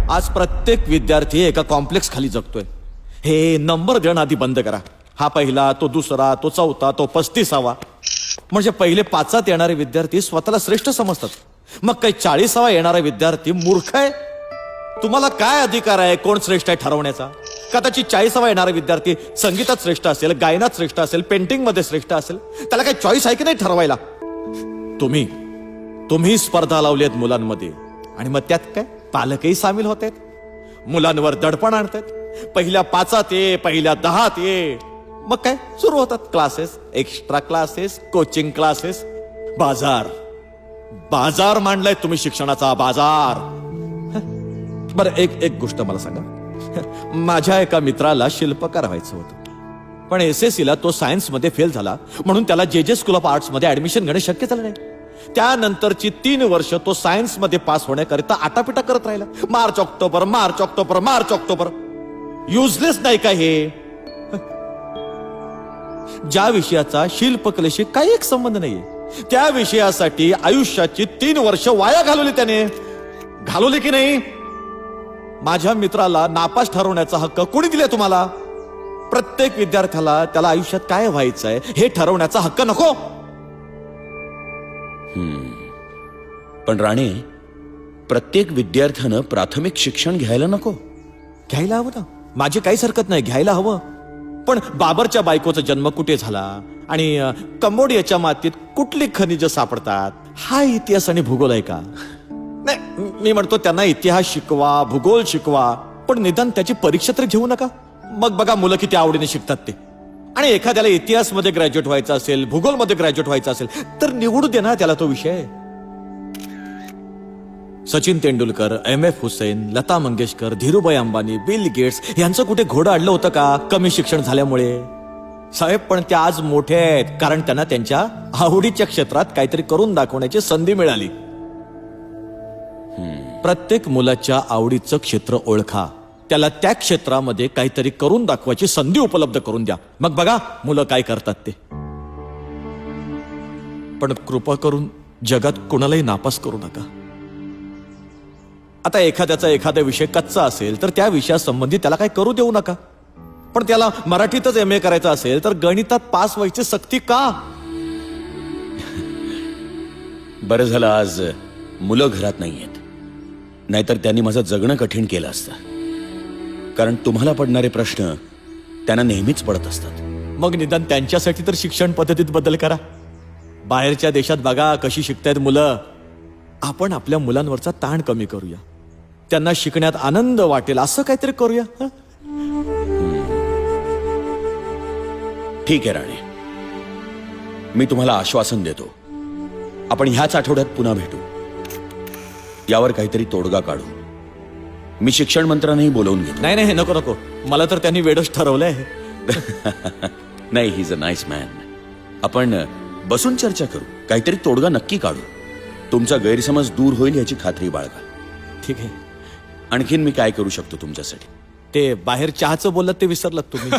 आज प्रत्येक विद्यार्थी एका कॉम्प्लेक्स खाली जगतोय. हे नंबर देणं आधी बंद करा. हा पहिला, तो दुसरा, तो चौथा, तो 35वा. म्हणजे पहिले 5 येणारे विद्यार्थी स्वतःला श्रेष्ठ समजतात. मग काही 40वा येणारा विद्यार्थी मूर्ख आहे. तुम्हाला काय अधिकार आहे कोण श्रेष्ठ आहे ठरवण्याचा? कदाचित 40वा येणारा विद्यार्थी संगीतात श्रेष्ठ असेल, गायनात श्रेष्ठ असेल, पेंटिंग मध्ये श्रेष्ठ असेल. त्याला काही चॉईस आहे की नाही ठरवायला? तुम्ही स्पर्धा लावली आहेत मुलांमध्ये आणि मग त्यात काय पालकही सामील होत आहेत. मुलांवर दडपण आणतात. पहिल्या 5 ये, पहिल्या 10 ये. मग काय सुरू होतात classes, extra classes, coaching classes. बाजार मांडलाय तुम्ही, शिक्षणाचा बाजार. बरं एक गोष्ट मला सांगा. माझ्या एका मित्राला शिल्पकार व्हायचं होतं, पण SSC ला तो सायन्स मध्ये फेल झाला म्हणून त्याला JJ स्कूल ऑफ आर्ट्स मध्ये ऍडमिशन घेणं शक्य झालं नाही. त्यानंतरची 3 वर्ष तो सायन्स मध्ये पास होण्याकरिता आटापिटा करत राहिला. मार्च ऑक्टोबर. युजलेस नाही का हे? ज्या विषयाचा शिल्पकलेशी काही एक संबंध नाहीये, त्या विषयासाठी आयुष्याची 3 वर्ष वाया घालवली त्याने. घालवली की नाही? माझ्या मित्राला नापास ठरवण्याचा हक्क कोणी दिलाय तुम्हाला? प्रत्येक विद्यार्थ्याला त्याला आयुष्यात काय व्हायचंय हे ठरवण्याचा हक्क नको? पण राणे, प्रत्येक विद्यार्थ्यानं प्राथमिक शिक्षण घ्यायला नको? घ्यायला हवं ना, माझी काहीच हरकत नाही, घ्यायला हवं. पण बाबरच्या बायकोचा जन्म कुठे झाला आणि कंबोडियाच्या मातीत कुठली खनिज सापडतात हा इतिहास आणि भूगोल आहे का? नाही, मी म्हणतो त्यांना इतिहास शिकवा, भूगोल शिकवा, पण निदान त्याची परीक्षा तरी घेऊ नका. मग बघा मुलं किती आवडीने शिकतात ते. आणि एखाद्याला इतिहास मध्ये ग्रॅज्युएट व्हायचं असेल, भूगोल मध्ये ग्रॅज्युएट व्हायचं असेल तर निवडू दे ना त्याला तो विषय. Sachin Tendulkar, MF Husain, Lata Mangeshkar, Dhirubhai Ambani, Bill Gates यांचं कुठे घोडं अडलं होतं का कमी शिक्षण झाल्यामुळे? साहेब, पण त्या आज मोठे आहेत कारण त्यांना त्यांच्या आवडीच्या क्षेत्रात काहीतरी करून दाखवण्याची संधी मिळाली. प्रत्येक मुलाच्या आवडीचं क्षेत्र ओळखा, त्याला त्या क्षेत्रामध्ये काहीतरी करून दाखवायची संधी उपलब्ध करून द्या. मग बघा मुलं काय करतात ते. पण कृपा करून जगात कोणालाही नापास करू नका. आता एखादा विषय कच्चा असेल तर त्या विषयासंबंधी त्याला काही करू देऊ नका. पण त्याला मराठीतच MA करायचं असेल तर गणितात पास व्हायची सक्ती का? बरं झालं आज मुलं घरात नाहीयेत, नाहीतर त्यांनी माझं जगणं कठीण केलं असतं. कारण तुम्हाला पडणारे प्रश्न त्यांना नेहमीच पडत असतात. मग निदान त्यांच्यासाठी तर शिक्षण पद्धतीत बदल करा. बाहेरच्या देशात बघा कशी शिकतायत मुलं. आपण आपल्या मुलांवरचा ताण कमी करूया, त्यांना शिकण्यात आनंद वाटेल असं काहीतरी करूया. ठीक आहे राणे, मी तुम्हाला आश्वासन देतो, आपण ह्याच आठवड्यात पुन्हा भेटू, यावर काहीतरी तोडगा काढू. मी शिक्षण मंत्र्यांनाही बोलवून घेतो. नाही नको, मला तर त्यांनी वेडच ठरवलंय. नाही, he is a nice man. आपण बसून चर्चा करू, काहीतरी तोडगा नक्की काढू. तुमचा गैरसमज दूर होईल याची खात्री बाळगा. ठीक आहे. आणखीन मी काय करू शकतो तुमच्यासाठी? ते बाहेर चहाचं बोललात ते विसरलात तुम्ही.